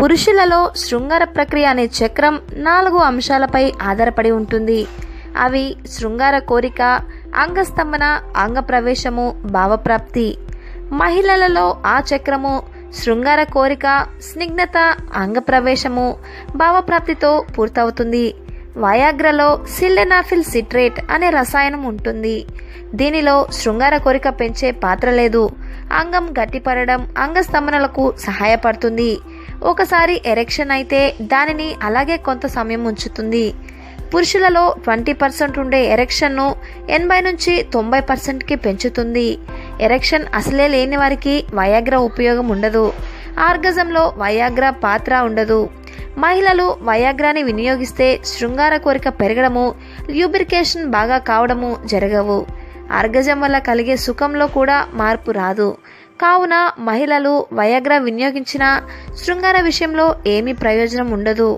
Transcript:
పురుషులలో శృంగార ప్రక్రియ అనే చక్రం 4 అంశాలపై ఆధారపడి ఉంటుంది. అవి శృంగార కోరిక, అంగస్తంభన, అంగప్రవేశము, భావప్రాప్తి. మహిళలలో ఆ చక్రము శృంగార కోరిక, స్నిగ్ధత, అంగప్రవేశము, భావప్రాప్తితో పూర్తవుతుంది. వయాగ్రాలో సిల్డెనాఫిల్ సిట్రేట్ అనే రసాయనం ఉంటుంది. దీనిలో శృంగార కోరిక పెంచే పాత్ర లేదు. అంగం గట్టిపడడం, అంగస్తంభనలకు సహాయపడుతుంది. ఒకసారి ఎరెక్షన్ అయితే దానిని అలాగే కొంత సమయం ఉంచుతుంది. పురుషులలో 20% ఉండే ఎరెక్షన్ను 80 నుంచి 90%కి పెంచుతుంది. ఎరెక్షన్ అసలే లేని వారికి వయాగ్రా ఉపయోగం ఉండదు. ఆర్గజంలో వయాగ్రా పాత్ర ఉండదు. మహిళలు వయాగ్రాని వినియోగిస్తే శృంగార కోరిక పెరగడము, ల్యూబ్రికేషన్ బాగా కావడము జరగవు. ఆర్గజం వల్ల కలిగే సుఖంలో కూడా మార్పు రాదు. కావున మహిళలు వయాగ్రా వినియోగించిన శృంగార విషయంలో ఏమీ ప్రయోజనం ఉండదు.